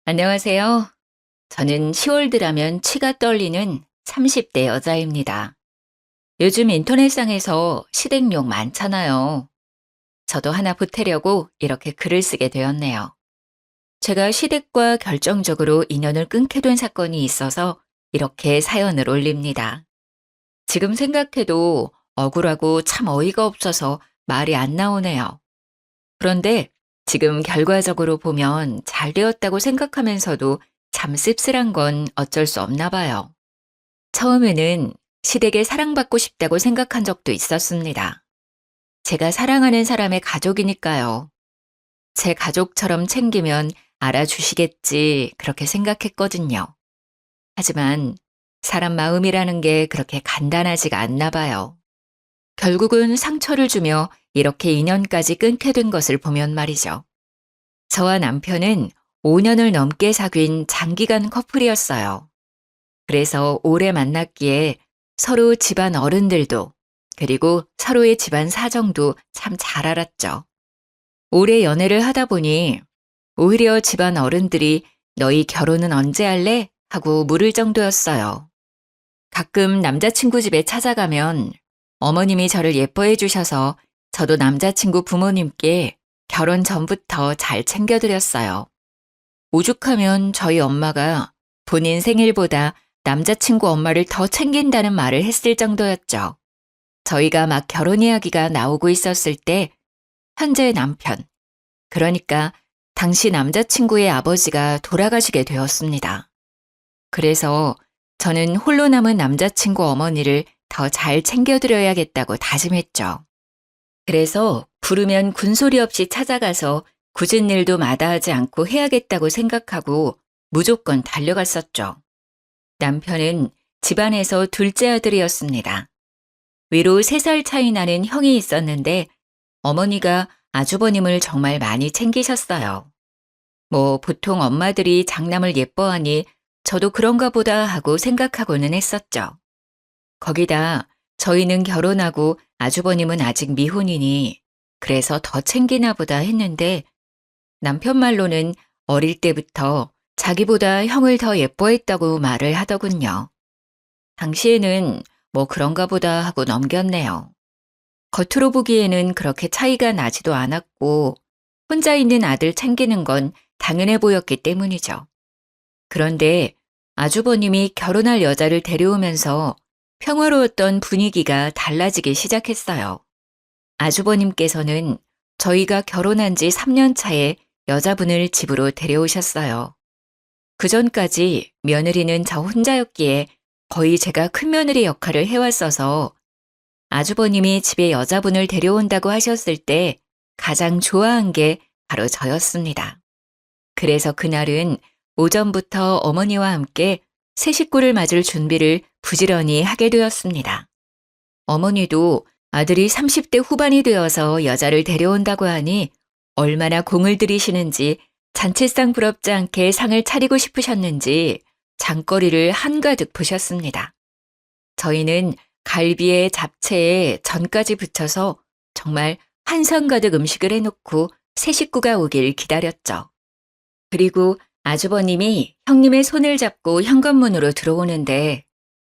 안녕하세요. 저는 10월들하면 치가 떨리는 30대 여자입니다. 요즘 인터넷상에서 시댁욕 많잖아요. 저도 하나 보태려고 이렇게 글을 쓰게 되었네요. 제가 시댁과 결정적으로 인연을 끊게 된 사건이 있어서 이렇게 사연을 올립니다. 지금 생각해도 억울하고 참 어이가 없어서 말이 안 나오네요. 그런데 지금 결과적으로 보면 잘 되었다고 생각하면서도 참 씁쓸한 건 어쩔 수 없나 봐요. 처음에는 시댁에 사랑받고 싶다고 생각한 적도 있었습니다. 제가 사랑하는 사람의 가족이니까요. 제 가족처럼 챙기면 알아주시겠지 그렇게 생각했거든요. 하지만 사람 마음이라는 게 그렇게 간단하지가 않나 봐요. 결국은 상처를 주며 이렇게 인연까지 끊게 된 것을 보면 말이죠. 저와 남편은 5년을 넘게 사귄 장기간 커플이었어요. 그래서 오래 만났기에 서로 집안 어른들도 그리고 서로의 집안 사정도 참 잘 알았죠. 오래 연애를 하다 보니 오히려 집안 어른들이 너희 결혼은 언제 할래? 하고 물을 정도였어요. 가끔 남자친구 집에 찾아가면 어머님이 저를 예뻐해 주셔서 저도 남자친구 부모님께 결혼 전부터 잘 챙겨드렸어요. 오죽하면 저희 엄마가 본인 생일보다 남자친구 엄마를 더 챙긴다는 말을 했을 정도였죠. 저희가 막 결혼 이야기가 나오고 있었을 때 현재 남편, 그러니까 당시 남자친구의 아버지가 돌아가시게 되었습니다. 그래서 저는 홀로 남은 남자친구 어머니를 더 잘 챙겨드려야겠다고 다짐했죠. 그래서 부르면 군소리 없이 찾아가서 굳은 일도 마다하지 않고 해야겠다고 생각하고 무조건 달려갔었죠. 남편은 집안에서 둘째 아들이었습니다. 위로 3살 차이 나는 형이 있었는데 어머니가 아주버님을 정말 많이 챙기셨어요. 뭐 보통 엄마들이 장남을 예뻐하니 저도 그런가 보다 하고 생각하고는 했었죠. 거기다 저희는 결혼하고 아주버님은 아직 미혼이니 그래서 더 챙기나 보다 했는데 남편 말로는 어릴 때부터 자기보다 형을 더 예뻐했다고 말을 하더군요. 당시에는 뭐 그런가 보다 하고 넘겼네요. 겉으로 보기에는 그렇게 차이가 나지도 않았고 혼자 있는 아들 챙기는 건 당연해 보였기 때문이죠. 그런데 아주버님이 결혼할 여자를 데려오면서 평화로웠던 분위기가 달라지기 시작했어요. 아주버님께서는 저희가 결혼한 지 3년 차에 여자분을 집으로 데려오셨어요. 그전까지 며느리는 저 혼자였기에 거의 제가 큰며느리 역할을 해왔어서 아주버님이 집에 여자분을 데려온다고 하셨을 때 가장 좋아한 게 바로 저였습니다. 그래서 그날은 오전부터 어머니와 함께 새 식구를 맞을 준비를 부지런히 하게 되었습니다. 어머니도 아들이 30대 후반이 되어서 여자를 데려온다고 하니 얼마나 공을 들이시는지 잔치상 부럽지 않게 상을 차리고 싶으셨는지 장거리를 한가득 부셨습니다. 저희는 갈비에 잡채에 전까지 붙여서 정말 한상 가득 음식을 해놓고 새 식구가 오길 기다렸죠. 그리고 아주버님이 형님의 손을 잡고 현관문으로 들어오는데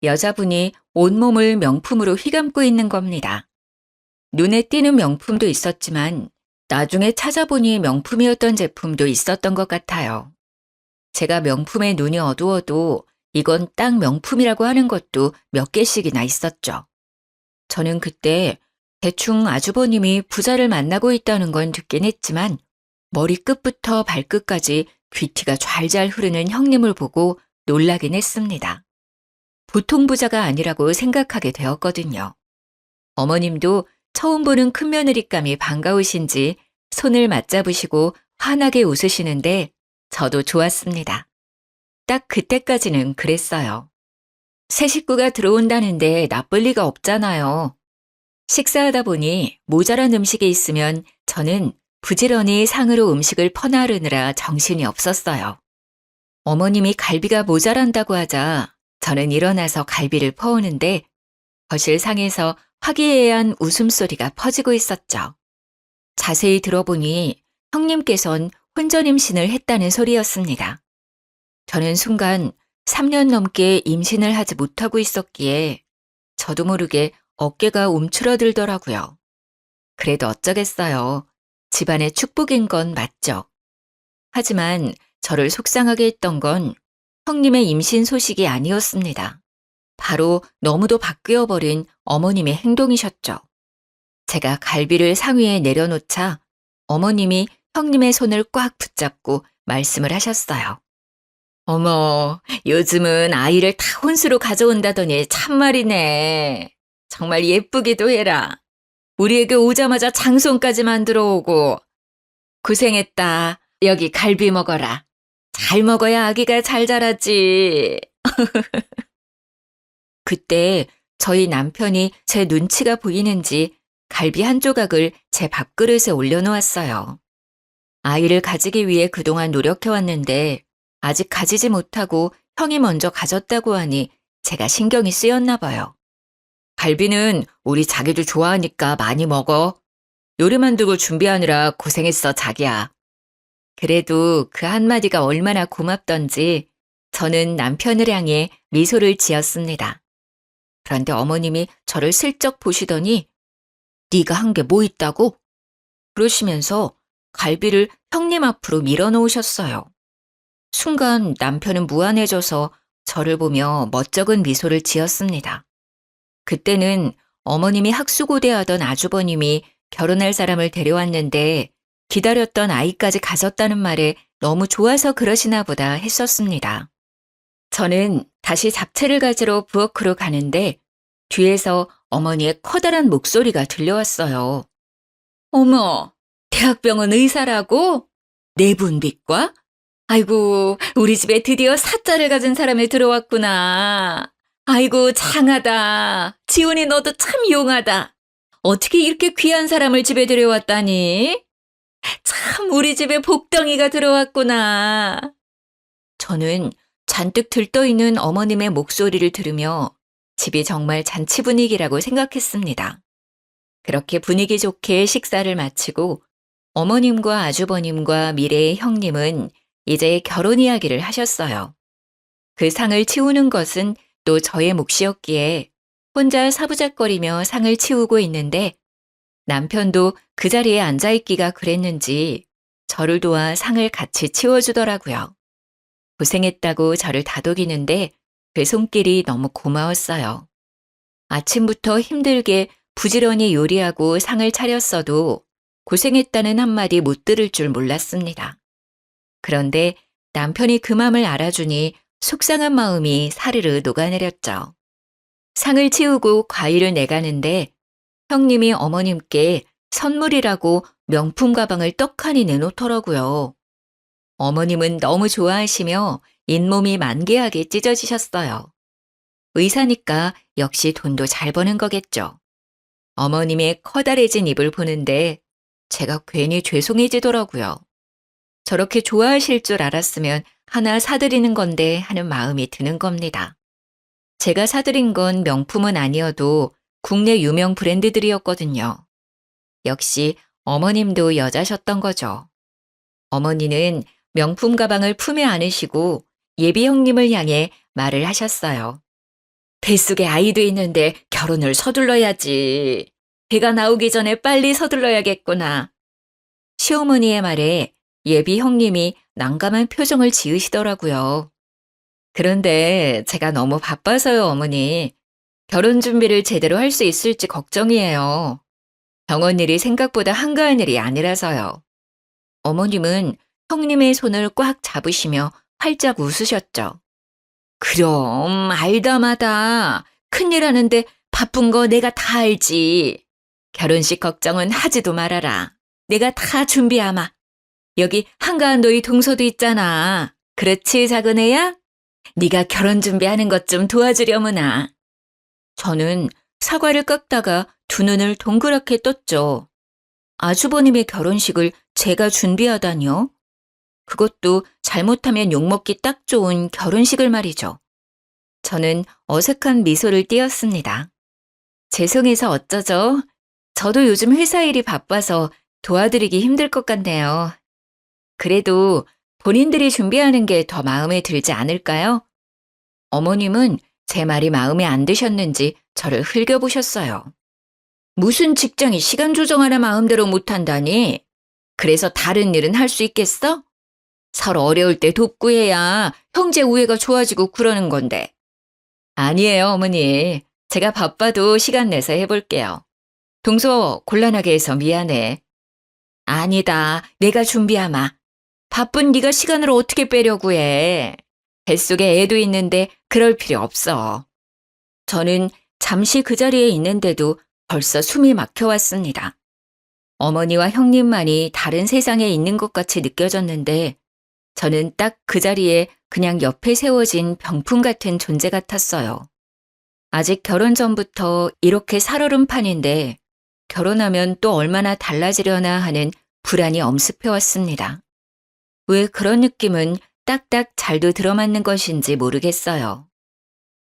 여자분이 온몸을 명품으로 휘감고 있는 겁니다. 눈에 띄는 명품도 있었지만 나중에 찾아보니 명품이었던 제품도 있었던 것 같아요. 제가 명품에 눈이 어두워도 이건 딱 명품이라고 하는 것도 몇 개씩이나 있었죠. 저는 그때 대충 아주버님이 부자를 만나고 있다는 건 듣긴 했지만 머리끝부터 발끝까지 귀티가 좔좔 흐르는 형님을 보고 놀라긴 했습니다. 보통 부자가 아니라고 생각하게 되었거든요. 어머님도 처음 보는 큰며느리감이 반가우신지 손을 맞잡으시고 환하게 웃으시는데 저도 좋았습니다. 딱 그때까지는 그랬어요. 새 식구가 들어온다는데 나쁠 리가 없잖아요. 식사하다 보니 모자란 음식이 있으면 저는 부지런히 상으로 음식을 퍼나르느라 정신이 없었어요. 어머님이 갈비가 모자란다고 하자 저는 일어나서 갈비를 퍼오는데 거실 상에서 화기애애한 웃음소리가 퍼지고 있었죠. 자세히 들어보니 형님께선 혼전 임신을 했다는 소리였습니다. 저는 순간 3년 넘게 임신을 하지 못하고 있었기에 저도 모르게 어깨가 움츠러들더라고요. 그래도 어쩌겠어요. 집안의 축복인 건 맞죠. 하지만 저를 속상하게 했던 건 형님의 임신 소식이 아니었습니다. 바로 너무도 바뀌어버린 어머님의 행동이셨죠. 제가 갈비를 상위에 내려놓자 어머님이 형님의 손을 꽉 붙잡고 말씀을 하셨어요. 어머, 요즘은 아이를 다 혼수로 가져온다더니 참말이네. 정말 예쁘기도 해라. 우리에게 오자마자 장손까지 만들어 오고. 고생했다. 여기 갈비 먹어라. 잘 먹어야 아기가 잘 자라지. 그때 저희 남편이 제 눈치가 보이는지 갈비 한 조각을 제 밥그릇에 올려놓았어요. 아이를 가지기 위해 그동안 노력해왔는데 아직 가지지 못하고 형이 먼저 가졌다고 하니 제가 신경이 쓰였나 봐요. 갈비는 우리 자기도 좋아하니까 많이 먹어. 요리 만들고 준비하느라 고생했어, 자기야. 그래도 그 한마디가 얼마나 고맙던지 저는 남편을 향해 미소를 지었습니다. 그런데 어머님이 저를 슬쩍 보시더니 네가 한 게 뭐 있다고? 그러시면서 갈비를 형님 앞으로 밀어놓으셨어요. 순간 남편은 무안해져서 저를 보며 멋쩍은 미소를 지었습니다. 그때는 어머님이 학수고대하던 아주버님이 결혼할 사람을 데려왔는데 기다렸던 아이까지 가졌다는 말에 너무 좋아서 그러시나 보다 했었습니다. 저는 다시 잡채를 가지러 부엌으로 가는데 뒤에서 어머니의 커다란 목소리가 들려왔어요. 어머, 대학병원 의사라고? 내분비과? 아이고, 우리 집에 드디어 사자를 가진 사람이 들어왔구나. 아이고, 장하다. 지훈이 너도 참 용하다. 어떻게 이렇게 귀한 사람을 집에 들여왔다니? 참 우리 집에 복덩이가 들어왔구나. 저는 잔뜩 들떠있는 어머님의 목소리를 들으며 집이 정말 잔치 분위기라고 생각했습니다. 그렇게 분위기 좋게 식사를 마치고 어머님과 아주버님과 미래의 형님은 이제 결혼 이야기를 하셨어요. 그 상을 치우는 것은 또 저의 몫이었기에 혼자 사부작거리며 상을 치우고 있는데 남편도 그 자리에 앉아있기가 그랬는지 저를 도와 상을 같이 치워주더라고요. 고생했다고 저를 다독이는데 그 손길이 너무 고마웠어요. 아침부터 힘들게 부지런히 요리하고 상을 차렸어도 고생했다는 한마디 못 들을 줄 몰랐습니다. 그런데 남편이 그 맘을 알아주니 속상한 마음이 사르르 녹아내렸죠. 상을 치우고 과일을 내가는데 형님이 어머님께 선물이라고 명품 가방을 떡하니 내놓더라고요. 어머님은 너무 좋아하시며 잇몸이 만개하게 찢어지셨어요. 의사니까 역시 돈도 잘 버는 거겠죠. 어머님의 커다래진 입을 보는데 제가 괜히 죄송해지더라고요. 저렇게 좋아하실 줄 알았으면 하나 사드리는 건데 하는 마음이 드는 겁니다. 제가 사드린 건 명품은 아니어도 국내 유명 브랜드들이었거든요. 역시 어머님도 여자셨던 거죠. 어머니는 명품 가방을 품에 안으시고 예비 형님을 향해 말을 하셨어요. 뱃속에 아이도 있는데 결혼을 서둘러야지. 배가 나오기 전에 빨리 서둘러야겠구나. 시어머니의 말에 예비 형님이 난감한 표정을 지으시더라고요. 그런데 제가 너무 바빠서요, 어머니. 결혼 준비를 제대로 할 수 있을지 걱정이에요. 병원 일이 생각보다 한가한 일이 아니라서요. 어머님은 형님의 손을 꽉 잡으시며 활짝 웃으셨죠. 그럼 알다마다 큰일 하는데 바쁜 거 내가 다 알지. 결혼식 걱정은 하지도 말아라. 내가 다 준비하마. 여기 한가한 너희 동서도 있잖아. 그렇지, 작은 애야? 네가 결혼 준비하는 것 좀 도와주려무나. 저는 사과를 깎다가 두 눈을 동그랗게 떴죠. 아주버님의 결혼식을 제가 준비하다니요? 그것도 잘못하면 욕먹기 딱 좋은 결혼식을 말이죠. 저는 어색한 미소를 띄었습니다. 죄송해서 어쩌죠? 저도 요즘 회사 일이 바빠서 도와드리기 힘들 것 같네요. 그래도 본인들이 준비하는 게 더 마음에 들지 않을까요? 어머님은 제 말이 마음에 안 드셨는지 저를 흘겨보셨어요. 무슨 직장이 시간 조정 하나 마음대로 못한다니? 그래서 다른 일은 할 수 있겠어? 서로 어려울 때 돕고 해야 형제 우애가 좋아지고 그러는 건데. 아니에요, 어머니. 제가 바빠도 시간 내서 해볼게요. 동서 곤란하게 해서 미안해. 아니다, 내가 준비하마. 바쁜 네가 시간을 어떻게 빼려고 해. 뱃속에 애도 있는데 그럴 필요 없어. 저는 잠시 그 자리에 있는데도 벌써 숨이 막혀왔습니다. 어머니와 형님만이 다른 세상에 있는 것 같이 느껴졌는데 저는 딱 그 자리에 그냥 옆에 세워진 병풍 같은 존재 같았어요. 아직 결혼 전부터 이렇게 살얼음 판인데 결혼하면 또 얼마나 달라지려나 하는 불안이 엄습해왔습니다. 왜 그런 느낌은 딱딱 잘도 들어맞는 것인지 모르겠어요.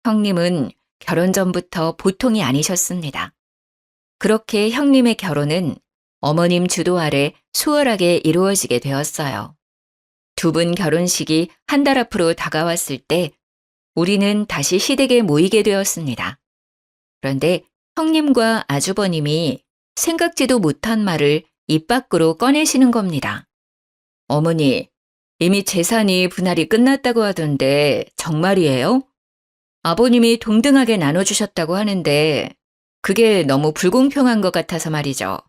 형님은 결혼 전부터 보통이 아니셨습니다. 그렇게 형님의 결혼은 어머님 주도 아래 수월하게 이루어지게 되었어요. 두 분 결혼식이 한 달 앞으로 다가왔을 때 우리는 다시 시댁에 모이게 되었습니다. 그런데 형님과 아주버님이 생각지도 못한 말을 입 밖으로 꺼내시는 겁니다. 어머니, 이미 재산이 분할이 끝났다고 하던데 정말이에요? 아버님이 동등하게 나눠주셨다고 하는데 그게 너무 불공평한 것 같아서 말이죠.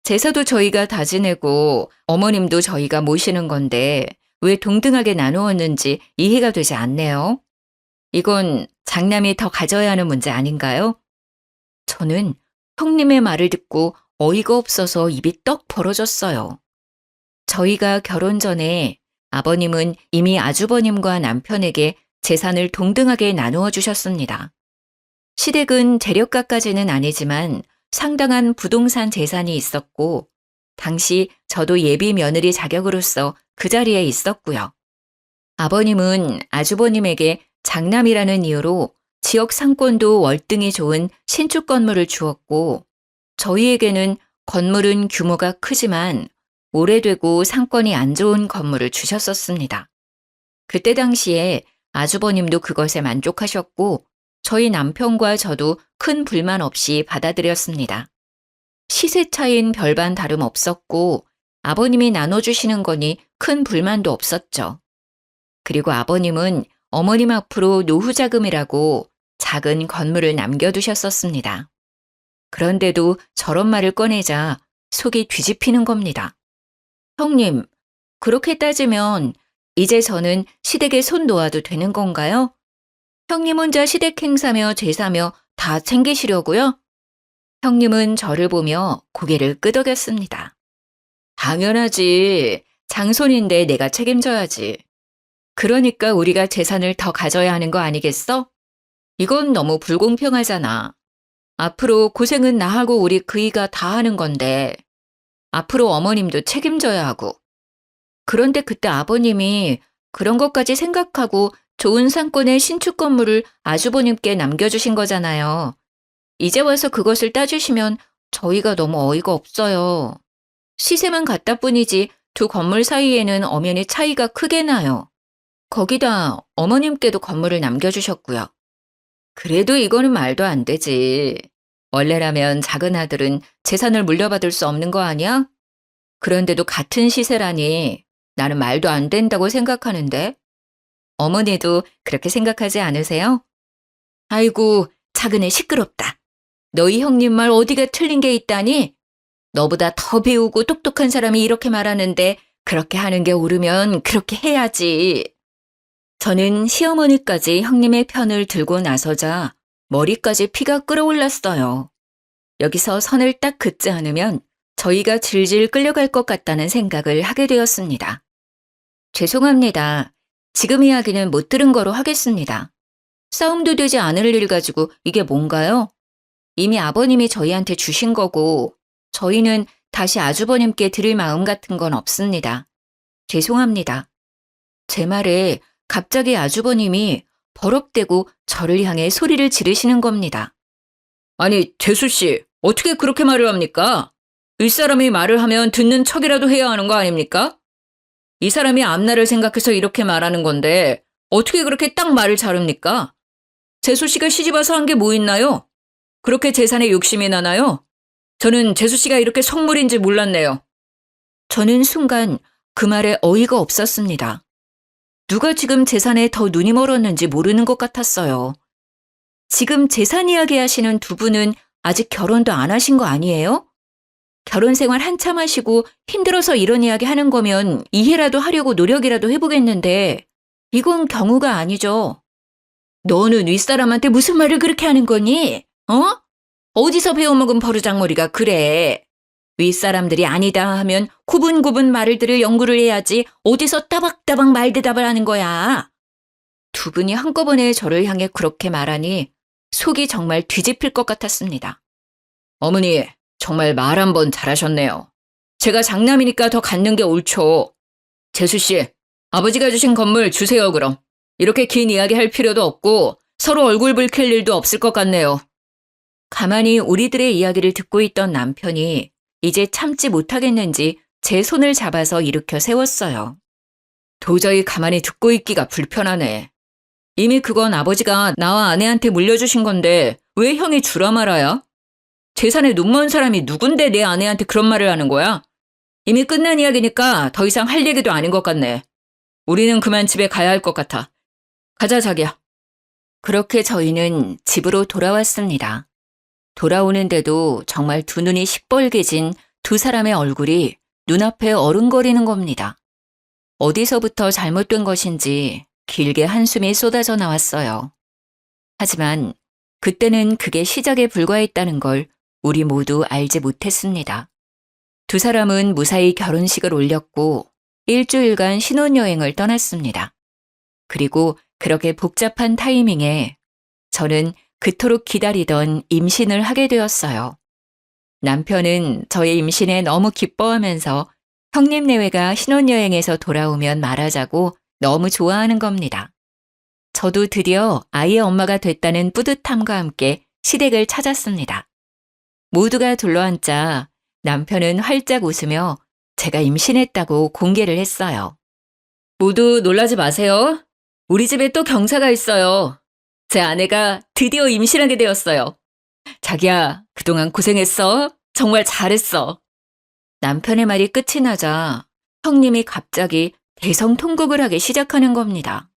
제사도 저희가 다 지내고 어머님도 저희가 모시는 건데 왜 동등하게 나누었는지 이해가 되지 않네요. 이건 장남이 더 가져야 하는 문제 아닌가요? 저는 형님의 말을 듣고 어이가 없어서 입이 떡 벌어졌어요. 저희가 결혼 전에 아버님은 이미 아주버님과 남편에게 재산을 동등하게 나누어 주셨습니다. 시댁은 재력가까지는 아니지만 상당한 부동산 재산이 있었고 당시 저도 예비 며느리 자격으로서 그 자리에 있었고요. 아버님은 아주버님에게 장남이라는 이유로 지역 상권도 월등히 좋은 신축 건물을 주었고 저희에게는 건물은 규모가 크지만 오래되고 상권이 안 좋은 건물을 주셨었습니다. 그때 당시에 아주버님도 그것에 만족하셨고 저희 남편과 저도 큰 불만 없이 받아들였습니다. 시세 차이는 별반 다름 없었고 아버님이 나눠주시는 거니 큰 불만도 없었죠. 그리고 아버님은 어머님 앞으로 노후자금이라고 작은 건물을 남겨두셨었습니다. 그런데도 저런 말을 꺼내자 속이 뒤집히는 겁니다. 형님, 그렇게 따지면 이제 저는 시댁에 손 놓아도 되는 건가요? 형님 혼자 시댁 행사며 제사며 다 챙기시려고요? 형님은 저를 보며 고개를 끄덕였습니다. 당연하지. 장손인데 내가 책임져야지. 그러니까 우리가 재산을 더 가져야 하는 거 아니겠어? 이건 너무 불공평하잖아. 앞으로 고생은 나하고 우리 그이가 다 하는 건데 앞으로 어머님도 책임져야 하고. 그런데 그때 아버님이 그런 것까지 생각하고 좋은 상권의 신축 건물을 아주버님께 남겨주신 거잖아요. 이제 와서 그것을 따주시면 저희가 너무 어이가 없어요. 시세만 같다 뿐이지 두 건물 사이에는 엄연히 차이가 크게 나요. 거기다 어머님께도 건물을 남겨주셨고요. 그래도 이거는 말도 안 되지. 원래라면 작은 아들은 재산을 물려받을 수 없는 거 아니야? 그런데도 같은 시세라니 나는 말도 안 된다고 생각하는데. 어머니도 그렇게 생각하지 않으세요? 아이고, 작은 애 시끄럽다. 너희 형님 말 어디가 틀린 게 있다니? 너보다 더 배우고 똑똑한 사람이 이렇게 말하는데 그렇게 하는 게 옳으면 그렇게 해야지. 저는 시어머니까지 형님의 편을 들고 나서자 머리까지 피가 끓어올랐어요. 여기서 선을 딱 긋지 않으면 저희가 질질 끌려갈 것 같다는 생각을 하게 되었습니다. 죄송합니다. 지금 이야기는 못 들은 거로 하겠습니다. 싸움도 되지 않을 일 가지고 이게 뭔가요? 이미 아버님이 저희한테 주신 거고 저희는 다시 아주버님께 드릴 마음 같은 건 없습니다. 죄송합니다. 제 말에 갑자기 아주버님이 버럭대고 저를 향해 소리를 지르시는 겁니다. 아니, 재수 씨, 어떻게 그렇게 말을 합니까? 윗사람이 말을 하면 듣는 척이라도 해야 하는 거 아닙니까? 이 사람이 앞날을 생각해서 이렇게 말하는 건데 어떻게 그렇게 딱 말을 자릅니까? 재수 씨가 시집와서 한 게 뭐 있나요? 그렇게 재산에 욕심이 나나요? 저는 재수 씨가 이렇게 속물인지 몰랐네요. 저는 순간 그 말에 어이가 없었습니다. 누가 지금 재산에 더 눈이 멀었는지 모르는 것 같았어요. 지금 재산 이야기 하시는 두 분은 아직 결혼도 안 하신 거 아니에요? 결혼 생활 한참 하시고 힘들어서 이런 이야기 하는 거면 이해라도 하려고 노력이라도 해보겠는데 이건 경우가 아니죠. 너는 윗사람한테 무슨 말을 그렇게 하는 거니? 어? 어디서 배워먹은 버르장머리가 그래. 윗사람들이 아니다 하면 구분구분 말을 들을 연구를 해야지 어디서 따박따박 말대답을 하는 거야. 두 분이 한꺼번에 저를 향해 그렇게 말하니 속이 정말 뒤집힐 것 같았습니다. 어머니, 정말 말 한 번 잘하셨네요. 제가 장남이니까 더 갖는 게 옳죠. 재수씨, 아버지가 주신 건물 주세요 그럼. 이렇게 긴 이야기 할 필요도 없고 서로 얼굴 붉힐 일도 없을 것 같네요. 가만히 우리들의 이야기를 듣고 있던 남편이 이제 참지 못하겠는지 제 손을 잡아서 일으켜 세웠어요. 도저히 가만히 듣고 있기가 불편하네. 이미 그건 아버지가 나와 아내한테 물려주신 건데 왜 형이 주라 말아야? 재산에 눈먼 사람이 누군데 내 아내한테 그런 말을 하는 거야? 이미 끝난 이야기니까 더 이상 할 얘기도 아닌 것 같네. 우리는 그만 집에 가야 할 것 같아. 가자, 자기야. 그렇게 저희는 집으로 돌아왔습니다. 돌아오는데도 정말 두 눈이 시뻘개진 두 사람의 얼굴이 눈앞에 어른거리는 겁니다. 어디서부터 잘못된 것인지 길게 한숨이 쏟아져 나왔어요. 하지만 그때는 그게 시작에 불과했다는 걸 우리 모두 알지 못했습니다. 두 사람은 무사히 결혼식을 올렸고 일주일간 신혼여행을 떠났습니다. 그리고 그렇게 복잡한 타이밍에 저는 그토록 기다리던 임신을 하게 되었어요. 남편은 저의 임신에 너무 기뻐하면서 형님 내외가 신혼여행에서 돌아오면 말하자고 너무 좋아하는 겁니다. 저도 드디어 아이의 엄마가 됐다는 뿌듯함과 함께 시댁을 찾았습니다. 모두가 둘러앉자 남편은 활짝 웃으며 제가 임신했다고 공개를 했어요. 모두 놀라지 마세요. 우리 집에 또 경사가 있어요. 제 아내가 드디어 임신하게 되었어요. 자기야, 그동안 고생했어. 정말 잘했어. 남편의 말이 끝이 나자 형님이 갑자기 대성통곡을 하기 시작하는 겁니다.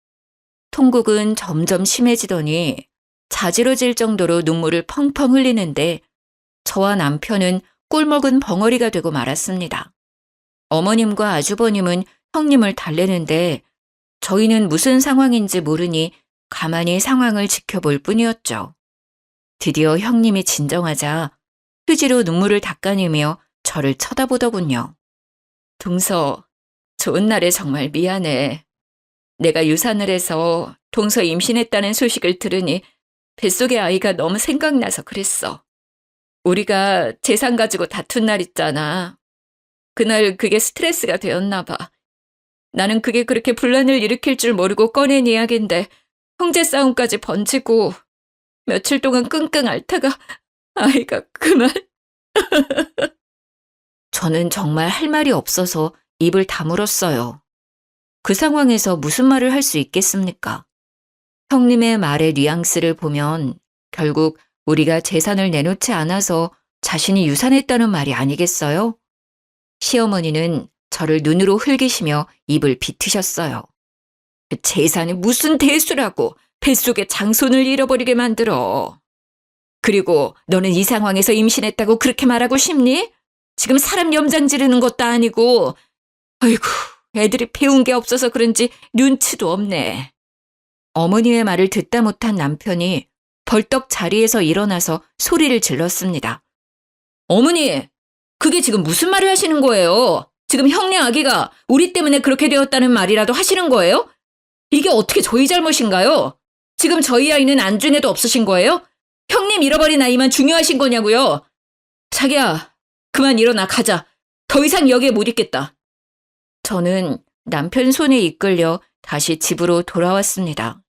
통곡은 점점 심해지더니 자지러질 정도로 눈물을 펑펑 흘리는데 저와 남편은 꿀먹은 벙어리가 되고 말았습니다. 어머님과 아주버님은 형님을 달래는데 저희는 무슨 상황인지 모르니 가만히 상황을 지켜볼 뿐이었죠. 드디어 형님이 진정하자 휴지로 눈물을 닦아내며 저를 쳐다보더군요. 동서, 좋은 날에 정말 미안해. 내가 유산을 해서 동서 임신했다는 소식을 들으니 뱃속의 아이가 너무 생각나서 그랬어. 우리가 재산 가지고 다툰 날 있잖아. 그날 그게 스트레스가 되었나 봐. 나는 그게 그렇게 분란을 일으킬 줄 모르고 꺼낸 이야기인데 형제 싸움까지 번지고 며칠 동안 끙끙 앓다가 아이가 그만. 저는 정말 할 말이 없어서 입을 다물었어요. 그 상황에서 무슨 말을 할 수 있겠습니까? 형님의 말의 뉘앙스를 보면 결국 우리가 재산을 내놓지 않아서 자신이 유산했다는 말이 아니겠어요? 시어머니는 저를 눈으로 흘기시며 입을 비트셨어요. 재산이 무슨 대수라고 뱃속에 장손을 잃어버리게 만들어. 그리고 너는 이 상황에서 임신했다고 그렇게 말하고 싶니? 지금 사람 염장 지르는 것도 아니고. 아이고, 애들이 배운 게 없어서 그런지 눈치도 없네. 어머니의 말을 듣다 못한 남편이 벌떡 자리에서 일어나서 소리를 질렀습니다. 어머니, 그게 지금 무슨 말을 하시는 거예요? 지금 형네 아기가 우리 때문에 그렇게 되었다는 말이라도 하시는 거예요? 이게 어떻게 저희 잘못인가요? 지금 저희 아이는 안중에도 없으신 거예요? 형님 잃어버린 아이만 중요하신 거냐고요? 자기야, 그만 일어나 가자. 더 이상 여기에 못 있겠다. 저는 남편 손에 이끌려 다시 집으로 돌아왔습니다.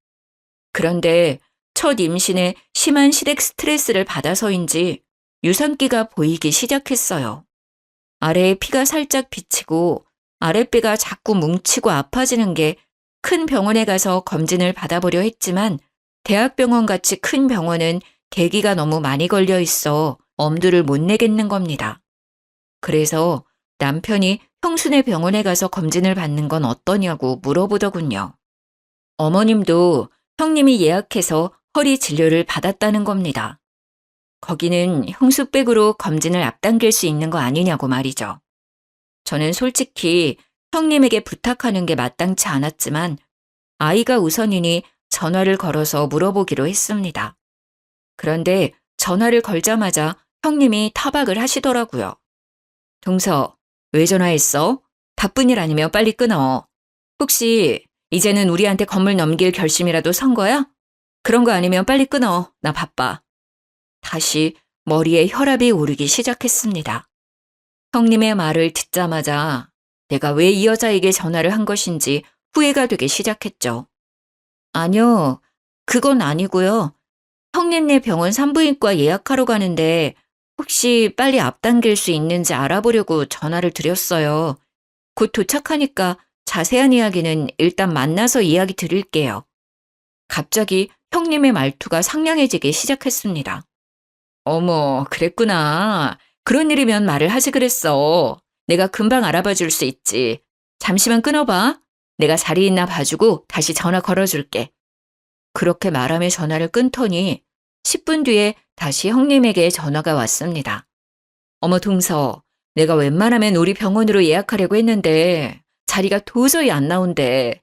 그런데 첫 임신에 심한 시댁 스트레스를 받아서인지 유산기가 보이기 시작했어요. 아래에 피가 살짝 비치고 아랫배가 자꾸 뭉치고 아파지는 게 큰 병원에 가서 검진을 받아보려 했지만 대학병원 같이 큰 병원은 대기가 너무 많이 걸려 있어 엄두를 못 내겠는 겁니다. 그래서 남편이 형수네 병원에 가서 검진을 받는 건 어떠냐고 물어보더군요. 어머님도 형님이 예약해서 허리 진료를 받았다는 겁니다. 거기는 형수백으로 검진을 앞당길 수 있는 거 아니냐고 말이죠. 저는 솔직히 형님에게 부탁하는 게 마땅치 않았지만 아이가 우선이니 전화를 걸어서 물어보기로 했습니다. 그런데 전화를 걸자마자 형님이 타박을 하시더라고요. 동서, 왜 전화했어? 바쁜 일 아니면 빨리 끊어. 혹시 이제는 우리한테 건물 넘길 결심이라도 선 거야? 그런 거 아니면 빨리 끊어. 나 바빠. 다시 머리에 혈압이 오르기 시작했습니다. 형님의 말을 듣자마자 내가 왜 이 여자에게 전화를 한 것인지 후회가 되기 시작했죠. 아니요, 그건 아니고요. 형님네 병원 산부인과 예약하러 가는데 혹시 빨리 앞당길 수 있는지 알아보려고 전화를 드렸어요. 곧 도착하니까 자세한 이야기는 일단 만나서 이야기 드릴게요. 갑자기 형님의 말투가 상냥해지기 시작했습니다. 어머, 그랬구나. 그런 일이면 말을 하지 그랬어. 내가 금방 알아봐 줄 수 있지. 잠시만 끊어봐. 내가 자리 있나 봐주고 다시 전화 걸어줄게. 그렇게 말하며 전화를 끊더니 10분 뒤에 다시 형님에게 전화가 왔습니다. 어머 동서, 내가 웬만하면 우리 병원으로 예약하려고 했는데 자리가 도저히 안 나온대.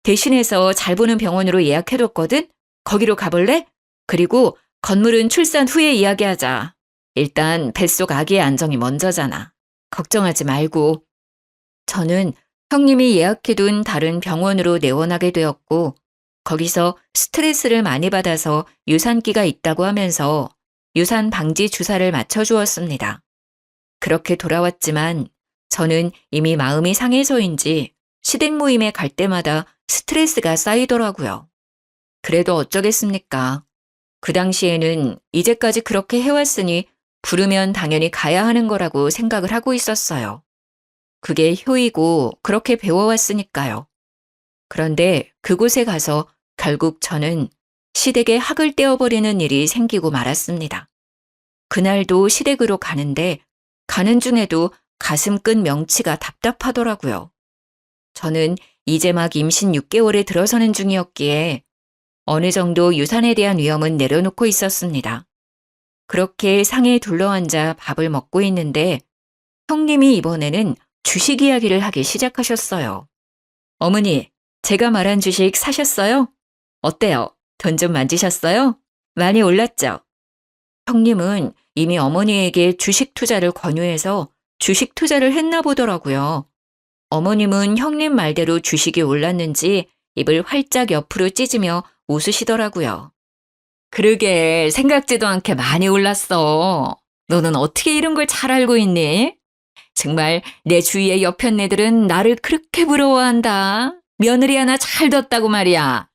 대신해서 잘 보는 병원으로 예약해뒀거든? 거기로 가볼래? 그리고 건물은 출산 후에 이야기하자. 일단 뱃속 아기의 안정이 먼저잖아. 걱정하지 말고. 저는 형님이 예약해둔 다른 병원으로 내원하게 되었고 거기서 스트레스를 많이 받아서 유산기가 있다고 하면서 유산 방지 주사를 맞춰주었습니다. 그렇게 돌아왔지만 저는 이미 마음이 상해서인지 시댁 모임에 갈 때마다 스트레스가 쌓이더라고요. 그래도 어쩌겠습니까? 그 당시에는 이제까지 그렇게 해왔으니 부르면 당연히 가야 하는 거라고 생각을 하고 있었어요. 그게 효이고 그렇게 배워왔으니까요. 그런데 그곳에 가서 결국 저는 시댁에 학을 떼어버리는 일이 생기고 말았습니다. 그날도 시댁으로 가는데 가는 중에도 가슴 끈 명치가 답답하더라고요. 저는 이제 막 임신 6개월에 들어서는 중이었기에 어느 정도 유산에 대한 위험은 내려놓고 있었습니다. 그렇게 상에 둘러앉아 밥을 먹고 있는데 형님이 이번에는 주식 이야기를 하기 시작하셨어요. 어머니, 제가 말한 주식 사셨어요? 어때요? 돈 좀 만지셨어요? 많이 올랐죠? 형님은 이미 어머니에게 주식 투자를 권유해서 주식 투자를 했나 보더라고요. 어머님은 형님 말대로 주식이 올랐는지 입을 활짝 옆으로 찢으며 웃으시더라고요. 그러게 생각지도 않게 많이 올랐어. 너는 어떻게 이런 걸 잘 알고 있니? 정말 내 주위의 여편네들은 나를 그렇게 부러워한다. 며느리 하나 잘 뒀다고 말이야.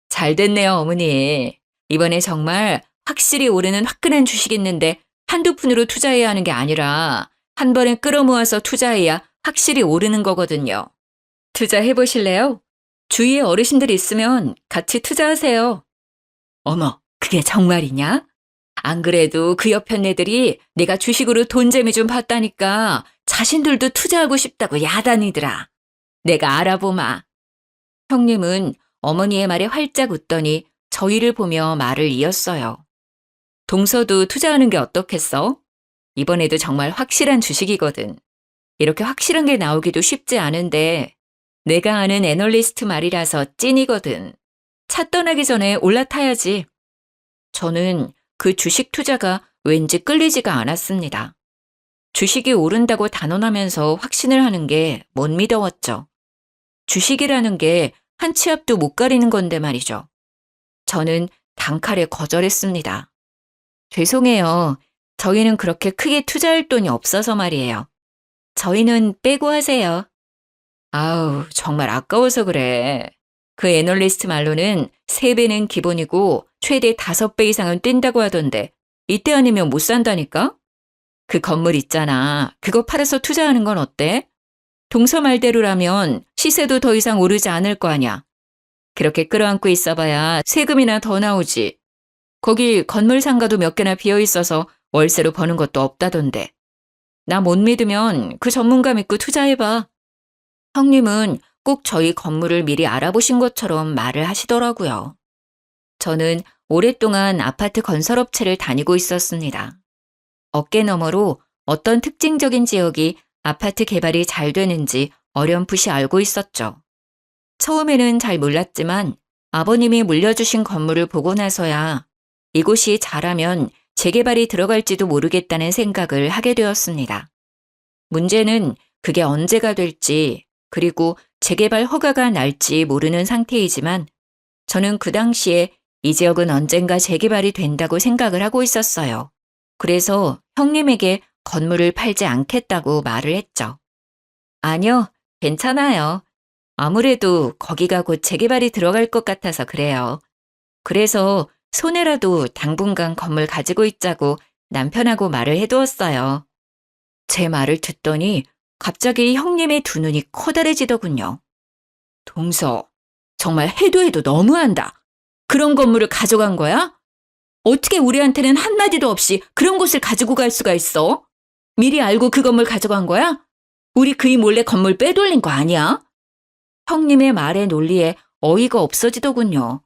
잘 됐네요, 어머니. 이번에 정말 확실히 오르는 화끈한 주식 있는데 한두 푼으로 투자해야 하는 게 아니라 한 번에 끌어모아서 투자해야 확실히 오르는 거거든요. 투자해보실래요? 주위에 어르신들 있으면 같이 투자하세요. 어머, 그게 정말이냐? 안 그래도 그 여편네들이 내가 주식으로 돈 재미 좀 봤다니까 자신들도 투자하고 싶다고 야단이더라. 내가 알아보마. 형님은 어머니의 말에 활짝 웃더니 저희를 보며 말을 이었어요. 동서도 투자하는 게 어떻겠어? 이번에도 정말 확실한 주식이거든. 이렇게 확실한 게 나오기도 쉽지 않은데 내가 아는 애널리스트 말이라서 찐이거든. 차 떠나기 전에 올라타야지. 저는 그 주식 투자가 왠지 끌리지가 않았습니다. 주식이 오른다고 단언하면서 확신을 하는 게 못 믿어왔죠. 주식이라는 게 한 치 앞도 못 가리는 건데 말이죠. 저는 단칼에 거절했습니다. 죄송해요. 저희는 그렇게 크게 투자할 돈이 없어서 말이에요. 저희는 빼고 하세요. 아우, 정말 아까워서 그래. 그 애널리스트 말로는 3배는 기본이고 최대 5배 이상은 뛴다고 하던데 이때 아니면 못 산다니까? 그 건물 있잖아. 그거 팔아서 투자하는 건 어때? 동서 말대로라면 시세도 더 이상 오르지 않을 거 아냐. 그렇게 끌어안고 있어봐야 세금이나 더 나오지. 거기 건물 상가도 몇 개나 비어 있어서 월세로 버는 것도 없다던데. 나 못 믿으면 그 전문가 믿고 투자해봐. 형님은 꼭 저희 건물을 미리 알아보신 것처럼 말을 하시더라고요. 저는 오랫동안 아파트 건설업체를 다니고 있었습니다. 어깨너머로 어떤 특징적인 지역이 아파트 개발이 잘 되는지 어렴풋이 알고 있었죠. 처음에는 잘 몰랐지만 아버님이 물려주신 건물을 보고 나서야 이곳이 잘하면 재개발이 들어갈지도 모르겠다는 생각을 하게 되었습니다. 문제는 그게 언제가 될지 그리고 재개발 허가가 날지 모르는 상태이지만 저는 그 당시에 이 지역은 언젠가 재개발이 된다고 생각을 하고 있었어요. 그래서 형님에게 건물을 팔지 않겠다고 말을 했죠. 아니요, 괜찮아요. 아무래도 거기가 곧 재개발이 들어갈 것 같아서 그래요. 그래서 손해라도 당분간 건물 가지고 있자고 남편하고 말을 해두었어요. 제 말을 듣더니 갑자기 형님의 두 눈이 커다래지더군요. 동서, 정말 해도 너무한다. 그런 건물을 가져간 거야? 어떻게 우리한테는 한마디도 없이 그런 곳을 가지고 갈 수가 있어? 미리 알고 그 건물 가져간 거야? 우리 그이 몰래 건물 빼돌린 거 아니야? 형님의 말에 논리에 어이가 없어지더군요.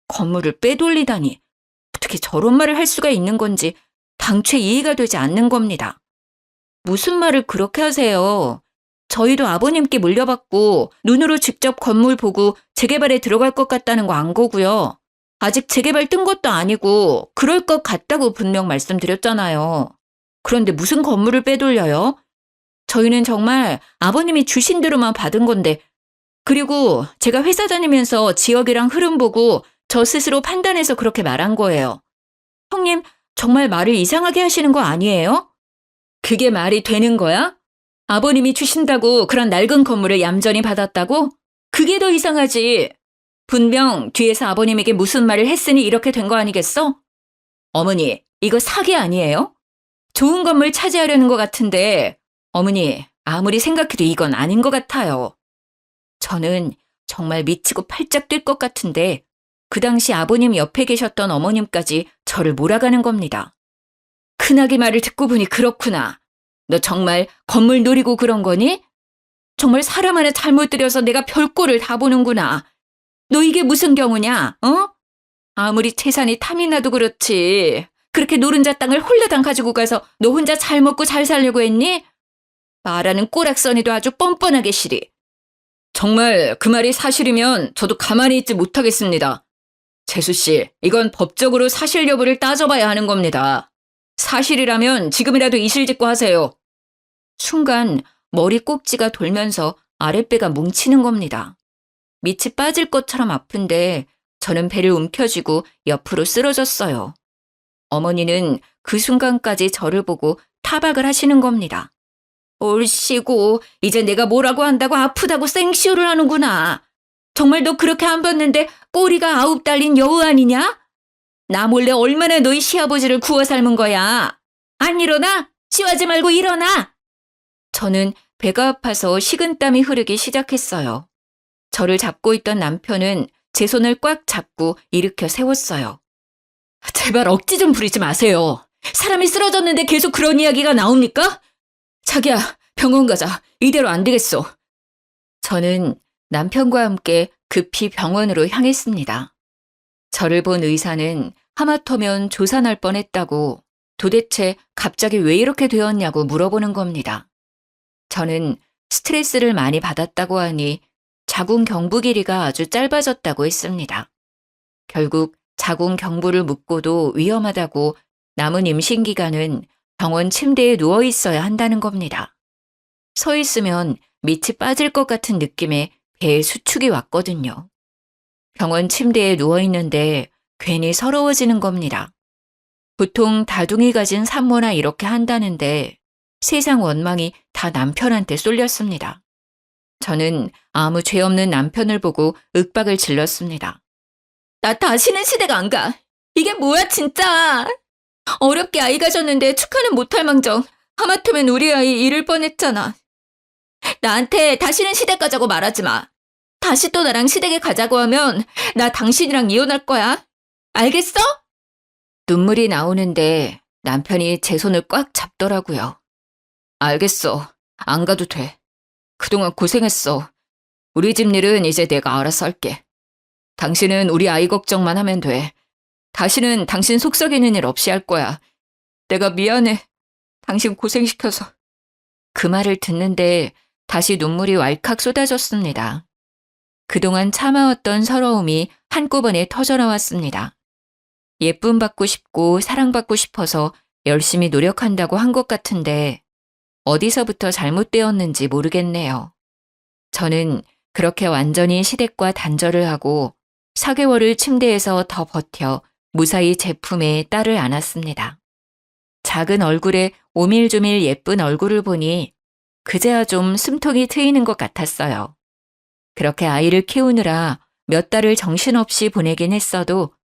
건물을 빼돌리다니 어떻게 저런 말을 할 수가 있는 건지 당최 이해가 되지 않는 겁니다. 무슨 말을 그렇게 하세요? 저희도 아버님께 물려받고 눈으로 직접 건물 보고 재개발에 들어갈 것 같다는 거 안 거고요. 아직 재개발 뜬 것도 아니고 그럴 것 같다고 분명 말씀드렸잖아요. 그런데 무슨 건물을 빼돌려요? 저희는 정말 아버님이 주신 대로만 받은 건데 그리고 제가 회사 다니면서 지역이랑 흐름 보고 저 스스로 판단해서 그렇게 말한 거예요. 형님, 정말 말을 이상하게 하시는 거 아니에요? 그게 말이 되는 거야? 아버님이 주신다고 그런 낡은 건물을 얌전히 받았다고? 그게 더 이상하지. 분명 뒤에서 아버님에게 무슨 말을 했으니 이렇게 된 거 아니겠어? 어머니, 이거 사기 아니에요? 좋은 건물 차지하려는 것 같은데 어머니, 아무리 생각해도 이건 아닌 것 같아요. 저는 정말 미치고 팔짝 뛸 것 같은데 그 당시 아버님 옆에 계셨던 어머님까지 저를 몰아가는 겁니다. 큰아기 말을 듣고 보니 그렇구나. 너 정말 건물 노리고 그런 거니? 정말 사람 하나 잘못 들여서 내가 별꼴을 다 보는구나. 너 이게 무슨 경우냐, 어? 아무리 재산이 탐이 나도 그렇지. 그렇게 노른자 땅을 홀라당 가지고 가서 너 혼자 잘 먹고 잘 살려고 했니? 말하는 꼬락서니도 아주 뻔뻔하게 시리. 정말 그 말이 사실이면 저도 가만히 있지 못하겠습니다. 재수 씨, 이건 법적으로 사실 여부를 따져봐야 하는 겁니다. 사실이라면 지금이라도 이실직고 하세요. 순간 머리 꼭지가 돌면서 아랫배가 뭉치는 겁니다. 밑이 빠질 것처럼 아픈데 저는 배를 움켜쥐고 옆으로 쓰러졌어요. 어머니는 그 순간까지 저를 보고 타박을 하시는 겁니다. 옳시고 이제 내가 뭐라고 한다고 아프다고 생쇼를 하는구나. 정말 너 그렇게 안 봤는데 꼬리가 9 달린 여우 아니냐? 나 몰래 얼마나 너희 시아버지를 구워 삶은 거야. 안 일어나? 씨하지 말고 일어나. 저는 배가 아파서 식은땀이 흐르기 시작했어요. 저를 잡고 있던 남편은 제 손을 꽉 잡고 일으켜 세웠어요. 제발 억지 좀 부리지 마세요. 사람이 쓰러졌는데 계속 그런 이야기가 나옵니까? 자기야, 병원 가자. 이대로 안 되겠어. 저는 남편과 함께 급히 병원으로 향했습니다. 저를 본 의사는 하마터면 조사 날 뻔했다고 도대체 갑자기 왜 이렇게 되었냐고 물어보는 겁니다. 저는 스트레스를 많이 받았다고 하니 자궁 경부 길이가 아주 짧아졌다고 했습니다. 결국 자궁 경부를 묶고도 위험하다고 남은 임신 기간은 병원 침대에 누워 있어야 한다는 겁니다. 서 있으면 밑이 빠질 것 같은 느낌에 배에 수축이 왔거든요. 병원 침대에 누워 있는데 괜히 서러워지는 겁니다. 보통 다둥이 가진 산모나 이렇게 한다는데 세상 원망이 다 남편한테 쏠렸습니다. 저는 아무 죄 없는 남편을 보고 윽박을 질렀습니다. 나 다시는 시댁 안 가. 이게 뭐야 진짜. 어렵게 아이 가졌는데 축하는 못할 망정 하마터면 우리 아이 잃을 뻔했잖아. 나한테 다시는 시댁 가자고 말하지 마. 다시 또 나랑 시댁에 가자고 하면 나 당신이랑 이혼할 거야. 알겠어? 눈물이 나오는데 남편이 제 손을 꽉 잡더라고요. 알겠어. 안 가도 돼. 그동안 고생했어. 우리 집 일은 이제 내가 알아서 할게. 당신은 우리 아이 걱정만 하면 돼. 다시는 당신 속썩이는 일 없이 할 거야. 내가 미안해. 당신 고생시켜서. 그 말을 듣는데 다시 눈물이 왈칵 쏟아졌습니다. 그동안 참아왔던 서러움이 한꺼번에 터져나왔습니다. 예쁨 받고 싶고 사랑받고 싶어서 열심히 노력한다고 한 것 같은데 어디서부터 잘못되었는지 모르겠네요. 저는 그렇게 완전히 시댁과 단절을 하고 4개월을 침대에서 더 버텨 무사히 제품에 딸을 안았습니다. 작은 얼굴에 오밀조밀 예쁜 얼굴을 보니 그제야 좀 숨통이 트이는 것 같았어요. 그렇게 아이를 키우느라 몇 달을 정신없이 보내긴 했어도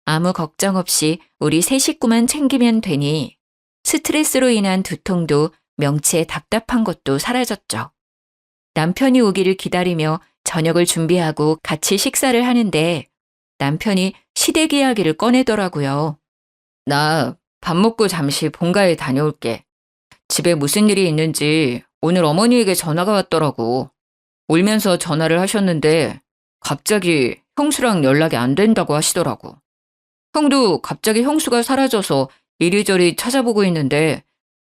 아무 걱정 없이 우리 세 식구만 챙기면 되니 스트레스로 인한 두통도 명치에 답답한 것도 사라졌죠. 남편이 오기를 기다리며 저녁을 준비하고 같이 식사를 하는데 남편이 시댁 이야기를 꺼내더라고요. 나 밥 먹고 잠시 본가에 다녀올게. 집에 무슨 일이 있는지 오늘 어머니에게 전화가 왔더라고. 울면서 전화를 하셨는데 갑자기 형수랑 연락이 안 된다고 하시더라고. 형도 갑자기 형수가 사라져서 이리저리 찾아보고 있는데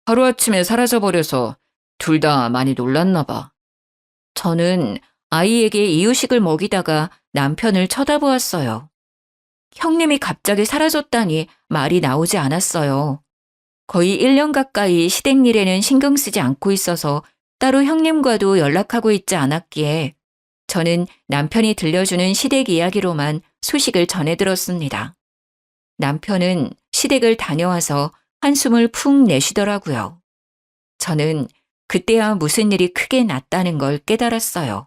하루아침에 사라져버려서 둘 다 많이 놀랐나 봐. 저는 아이에게 이유식을 먹이다가 남편을 쳐다보았어요. 형님이 갑자기 사라졌다니 말이 나오지 않았어요. 거의 1년 가까이 시댁 일에는 신경 쓰지 않고 있어서 따로 형님과도 연락하고 있지 않았기에 저는 남편이 들려주는 시댁 이야기로만 소식을 전해 들었습니다. 남편은 시댁을 다녀와서 한숨을 푹 내쉬더라고요. 저는 그때야 무슨 일이 크게 났다는 걸 깨달았어요.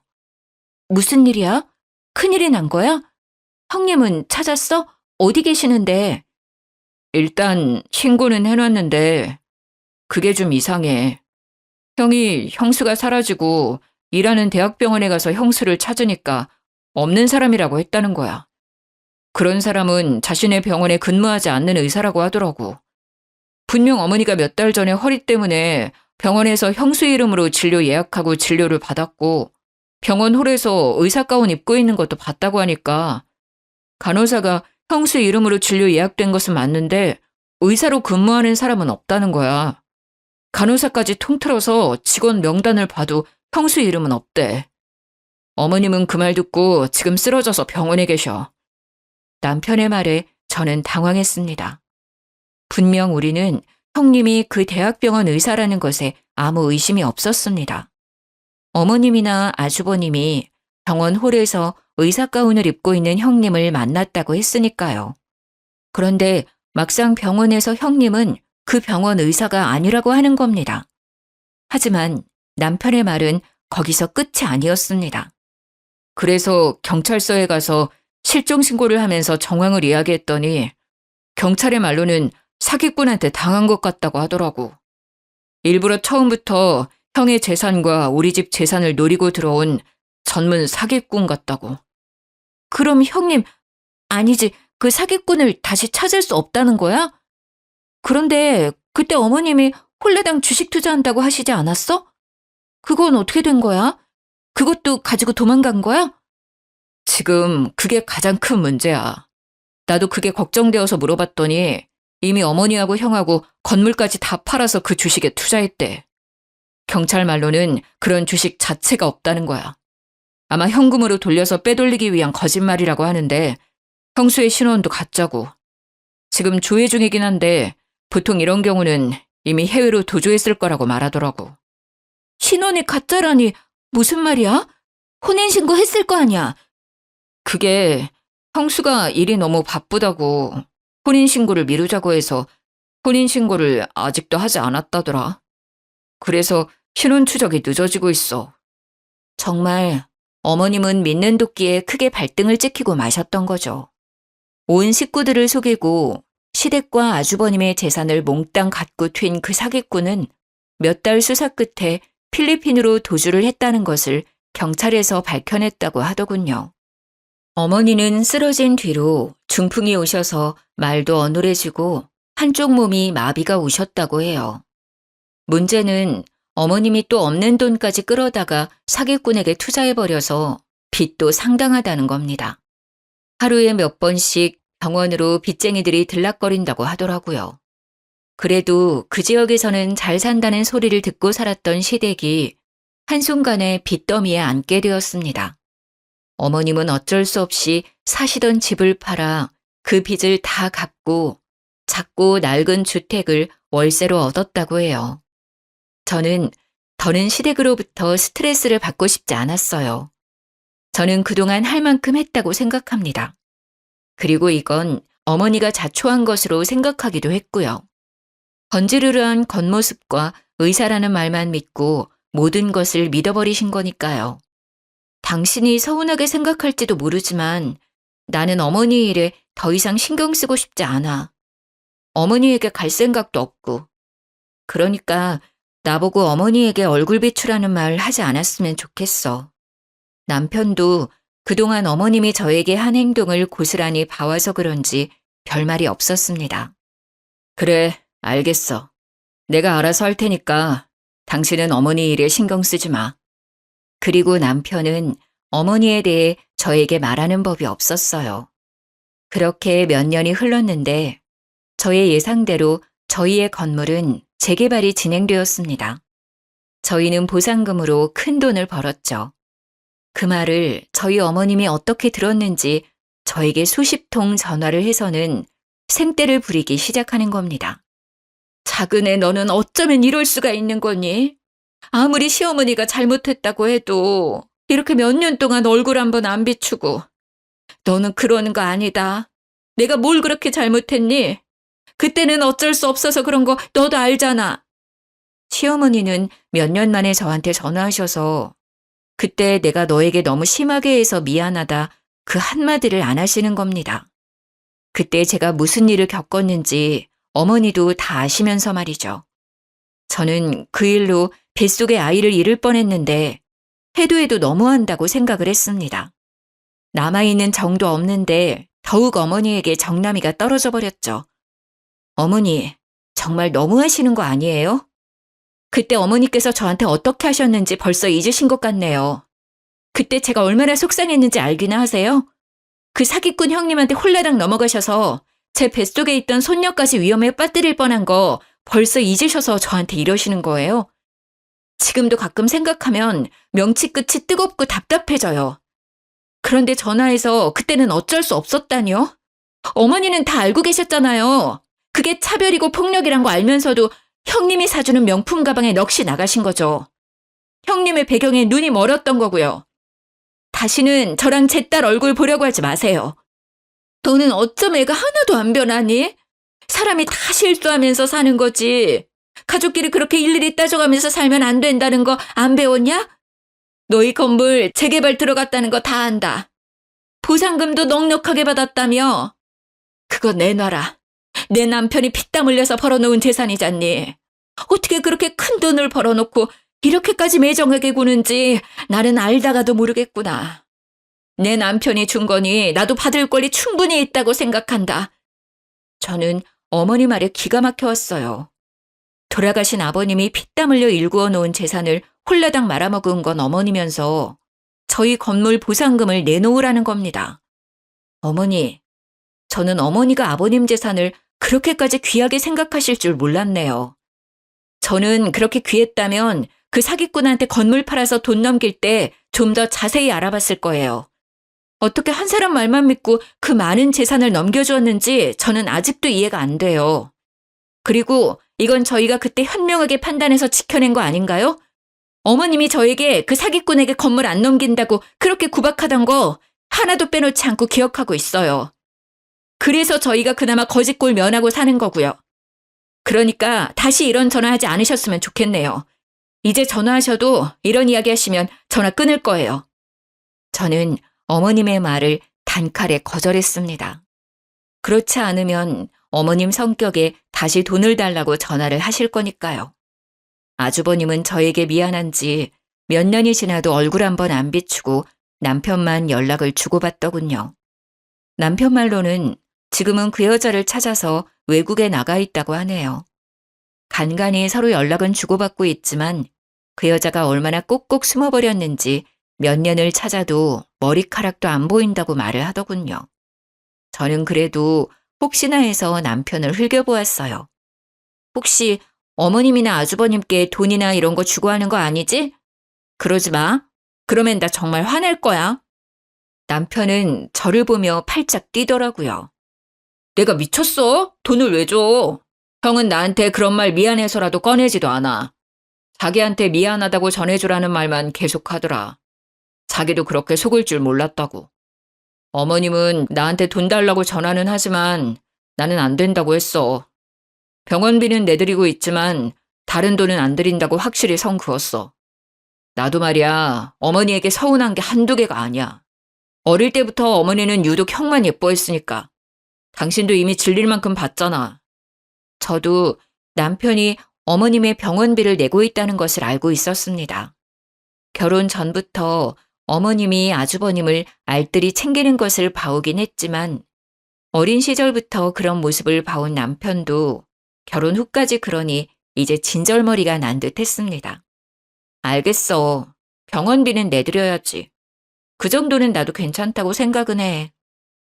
무슨 일이야? 큰일이 난 거야? 형님은 찾았어? 어디 계시는데? 일단 신고는 해놨는데 그게 좀 이상해. 형이 형수가 사라지고 일하는 대학병원에 가서 형수를 찾으니까 없는 사람이라고 했다는 거야. 그런 사람은 자신의 병원에 근무하지 않는 의사라고 하더라고. 분명 어머니가 몇 달 전에 허리 때문에 병원에서 형수 이름으로 진료 예약하고 진료를 받았고 병원 홀에서 의사 가운 입고 있는 것도 봤다고 하니까 간호사가 형수 이름으로 진료 예약된 것은 맞는데 의사로 근무하는 사람은 없다는 거야. 간호사까지 통틀어서 직원 명단을 봐도 형수 이름은 없대. 어머님은 그 말 듣고 지금 쓰러져서 병원에 계셔. 남편의 말에 저는 당황했습니다. 분명 우리는 형님이 그 대학병원 의사라는 것에 아무 의심이 없었습니다. 어머님이나 아주버님이 병원 홀에서 의사 가운을 입고 있는 형님을 만났다고 했으니까요. 그런데 막상 병원에서 형님은 그 병원 의사가 아니라고 하는 겁니다. 하지만 남편의 말은 거기서 끝이 아니었습니다. 그래서 경찰서에 가서 실종 신고를 하면서 정황을 이야기했더니 경찰의 말로는 사기꾼한테 당한 것 같다고 하더라고. 일부러 처음부터 형의 재산과 우리 집 재산을 노리고 들어온 전문 사기꾼 같다고. 그럼 형님, 아니지, 그 사기꾼을 다시 찾을 수 없다는 거야? 그런데 그때 어머님이 홀레당 주식 투자한다고 하시지 않았어? 그건 어떻게 된 거야? 그것도 가지고 도망간 거야? 지금 그게 가장 큰 문제야. 나도 그게 걱정되어서 물어봤더니 이미 어머니하고 형하고 건물까지 다 팔아서 그 주식에 투자했대. 경찰 말로는 그런 주식 자체가 없다는 거야. 아마 현금으로 돌려서 빼돌리기 위한 거짓말이라고 하는데 형수의 신원도 가짜고. 지금 조회 중이긴 한데 보통 이런 경우는 이미 해외로 도주했을 거라고 말하더라고. 신원이 가짜라니 무슨 말이야? 혼인신고 했을 거 아니야. 그게 형수가 일이 너무 바쁘다고 혼인신고를 미루자고 해서 혼인신고를 아직도 하지 않았다더라. 그래서 신원 추적이 늦어지고 있어. 정말 어머님은 믿는 도끼에 크게 발등을 찍히고 마셨던 거죠. 온 식구들을 속이고 시댁과 아주버님의 재산을 몽땅 갖고 튄 그 사기꾼은 몇 달 수사 끝에 필리핀으로 도주를 했다는 것을 경찰에서 밝혀냈다고 하더군요. 어머니는 쓰러진 뒤로 중풍이 오셔서 말도 어눌해지고 한쪽 몸이 마비가 오셨다고 해요. 문제는 어머님이 또 없는 돈까지 끌어다가 사기꾼에게 투자해버려서 빚도 상당하다는 겁니다. 하루에 몇 번씩 병원으로 빚쟁이들이 들락거린다고 하더라고요. 그래도 그 지역에서는 잘 산다는 소리를 듣고 살았던 시댁이 한순간에 빚더미에 앉게 되었습니다. 어머님은 어쩔 수 없이 사시던 집을 팔아 그 빚을 다 갚고 작고 낡은 주택을 월세로 얻었다고 해요. 저는 더는 시댁으로부터 스트레스를 받고 싶지 않았어요. 저는 그동안 할 만큼 했다고 생각합니다. 그리고 이건 어머니가 자초한 것으로 생각하기도 했고요. 번지르르한 겉모습과 의사라는 말만 믿고 모든 것을 믿어버리신 거니까요. 당신이 서운하게 생각할지도 모르지만 나는 어머니 일에 더 이상 신경 쓰고 싶지 않아. 어머니에게 갈 생각도 없고. 그러니까 나보고 어머니에게 얼굴 비추라는 말 하지 않았으면 좋겠어. 남편도 그동안 어머님이 저에게 한 행동을 고스란히 봐와서 그런지 별말이 없었습니다. 그래, 알겠어. 내가 알아서 할 테니까 당신은 어머니 일에 신경 쓰지 마. 그리고 남편은 어머니에 대해 저에게 말하는 법이 없었어요. 그렇게 몇 년이 흘렀는데 저의 예상대로 저희의 건물은 재개발이 진행되었습니다. 저희는 보상금으로 큰 돈을 벌었죠. 그 말을 저희 어머님이 어떻게 들었는지 저에게 수십 통 전화를 해서는 생떼를 부리기 시작하는 겁니다. 작은 애 너는 어쩌면 이럴 수가 있는 거니? 아무리 시어머니가 잘못했다고 해도 이렇게 몇 년 동안 얼굴 한번 안 비추고. 너는 그러는 거 아니다. 내가 뭘 그렇게 잘못했니? 그때는 어쩔 수 없어서 그런 거 너도 알잖아. 시어머니는 몇 년 만에 저한테 전화하셔서 그때 내가 너에게 너무 심하게 해서 미안하다 그 한마디를 안 하시는 겁니다. 그때 제가 무슨 일을 겪었는지 어머니도 다 아시면서 말이죠. 저는 그 일로 뱃속에 아이를 잃을 뻔했는데 해도 너무한다고 생각을 했습니다. 남아있는 정도 없는데 더욱 어머니에게 정남이가 떨어져 버렸죠. 어머니, 정말 너무하시는 거 아니에요? 그때 어머니께서 저한테 어떻게 하셨는지 벌써 잊으신 것 같네요. 그때 제가 얼마나 속상했는지 알기나 하세요? 그 사기꾼 형님한테 홀라당 넘어가셔서 제 뱃속에 있던 손녀까지 위험에 빠뜨릴 뻔한 거 벌써 잊으셔서 저한테 이러시는 거예요? 지금도 가끔 생각하면 명치 끝이 뜨겁고 답답해져요. 그런데 전화해서 그때는 어쩔 수 없었다니요? 어머니는 다 알고 계셨잖아요. 그게 차별이고 폭력이란 거 알면서도 형님이 사주는 명품 가방에 넋이 나가신 거죠. 형님의 배경에 눈이 멀었던 거고요. 다시는 저랑 제 딸 얼굴 보려고 하지 마세요. 너는 어쩜 애가 하나도 안 변하니? 사람이 다 실수하면서 사는 거지. 가족끼리 그렇게 일일이 따져가면서 살면 안 된다는 거 안 배웠냐? 너희 건물 재개발 들어갔다는 거 다 안다. 보상금도 넉넉하게 받았다며. 그거 내놔라. 내 남편이 피땀 흘려서 벌어놓은 재산이잖니. 어떻게 그렇게 큰 돈을 벌어놓고 이렇게까지 매정하게 구는지 나는 알다가도 모르겠구나. 내 남편이 준 거니 나도 받을 권리 충분히 있다고 생각한다. 저는 어머니 말에 기가 막혀왔어요. 돌아가신 아버님이 피땀 흘려 일구어 놓은 재산을 홀라당 말아먹은 건 어머니면서 저희 건물 보상금을 내놓으라는 겁니다. 어머니, 저는 어머니가 아버님 재산을 그렇게까지 귀하게 생각하실 줄 몰랐네요. 저는 그렇게 귀했다면 그 사기꾼한테 건물 팔아서 돈 넘길 때 좀 더 자세히 알아봤을 거예요. 어떻게 한 사람 말만 믿고 그 많은 재산을 넘겨주었는지 저는 아직도 이해가 안 돼요. 그리고 이건 저희가 그때 현명하게 판단해서 지켜낸 거 아닌가요? 어머님이 저에게 그 사기꾼에게 건물 안 넘긴다고 그렇게 구박하던 거 하나도 빼놓지 않고 기억하고 있어요. 그래서 저희가 그나마 거짓골 면하고 사는 거고요. 그러니까 다시 이런 전화하지 않으셨으면 좋겠네요. 이제 전화하셔도 이런 이야기 하시면 전화 끊을 거예요. 저는 어머님의 말을 단칼에 거절했습니다. 그렇지 않으면 어머님 성격에 다시 돈을 달라고 전화를 하실 거니까요. 아주버님은 저에게 미안한지 몇 년이 지나도 얼굴 한번 안 비추고 남편만 연락을 주고받더군요. 남편 말로는 지금은 그 여자를 찾아서 외국에 나가 있다고 하네요. 간간히 서로 연락은 주고받고 있지만 그 여자가 얼마나 꼭꼭 숨어버렸는지 몇 년을 찾아도 머리카락도 안 보인다고 말을 하더군요. 저는 그래도 혹시나 해서 남편을 흘겨보았어요. 혹시 어머님이나 아주버님께 돈이나 이런 거 주고 하는 거 아니지? 그러지 마. 그러면 나 정말 화낼 거야. 남편은 저를 보며 팔짝 뛰더라고요. 내가 미쳤어? 돈을 왜 줘? 형은 나한테 그런 말 미안해서라도 꺼내지도 않아. 자기한테 미안하다고 전해주라는 말만 계속하더라. 자기도 그렇게 속을 줄 몰랐다고. 어머님은 나한테 돈 달라고 전화는 하지만 나는 안 된다고 했어. 병원비는 내드리고 있지만 다른 돈은 안 드린다고 확실히 선 그었어. 나도 말이야, 어머니에게 서운한 게 한두 개가 아니야. 어릴 때부터 어머니는 유독 형만 예뻐했으니까. 당신도 이미 질릴 만큼 봤잖아. 저도 남편이 어머님의 병원비를 내고 있다는 것을 알고 있었습니다. 결혼 전부터 어머님이 아주버님을 알뜰히 챙기는 것을 봐오긴 했지만 어린 시절부터 그런 모습을 봐온 남편도 결혼 후까지 그러니 이제 진절머리가 난 듯 했습니다. 알겠어. 병원비는 내드려야지. 그 정도는 나도 괜찮다고 생각은 해.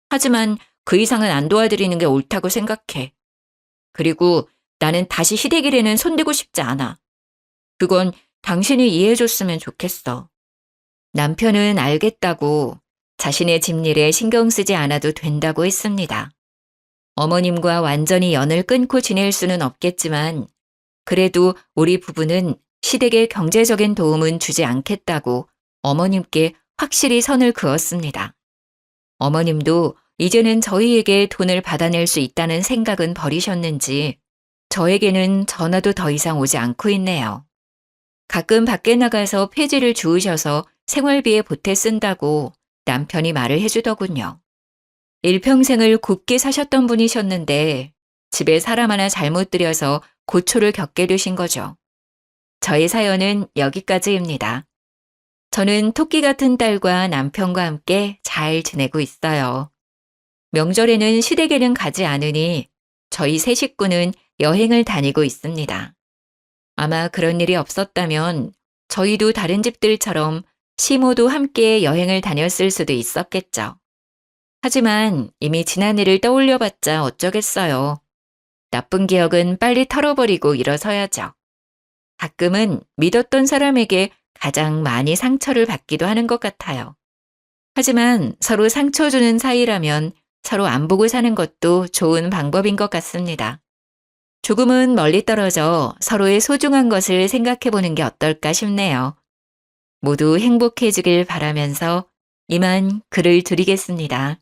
하지만 그 이상은 안 도와드리는 게 옳다고 생각해. 그리고 나는 다시 시댁일에는 손대고 싶지 않아. 그건 당신이 이해해줬으면 좋겠어. 남편은 알겠다고 자신의 집일에 신경 쓰지 않아도 된다고 했습니다. 어머님과 완전히 연을 끊고 지낼 수는 없겠지만 그래도 우리 부부는 시댁에 경제적인 도움은 주지 않겠다고 어머님께 확실히 선을 그었습니다. 어머님도 이제는 저희에게 돈을 받아낼 수 있다는 생각은 버리셨는지 저에게는 전화도 더 이상 오지 않고 있네요. 가끔 밖에 나가서 폐지를 주우셔서 생활비에 보태 쓴다고 남편이 말을 해주더군요. 일평생을 곱게 사셨던 분이셨는데 집에 사람 하나 잘못 들여서 고초를 겪게 되신 거죠. 저의 사연은 여기까지입니다. 저는 토끼 같은 딸과 남편과 함께 잘 지내고 있어요. 명절에는 시댁에는 가지 않으니 저희 세 식구는 여행을 다니고 있습니다. 아마 그런 일이 없었다면 저희도 다른 집들처럼 시모도 함께 여행을 다녔을 수도 있었겠죠. 하지만 이미 지난 일을 떠올려봤자 어쩌겠어요. 나쁜 기억은 빨리 털어버리고 일어서야죠. 가끔은 믿었던 사람에게 가장 많이 상처를 받기도 하는 것 같아요. 하지만 서로 상처 주는 사이라면 서로 안 보고 사는 것도 좋은 방법인 것 같습니다. 조금은 멀리 떨어져 서로의 소중한 것을 생각해 보는 게 어떨까 싶네요. 모두 행복해지길 바라면서 이만 글을 드리겠습니다.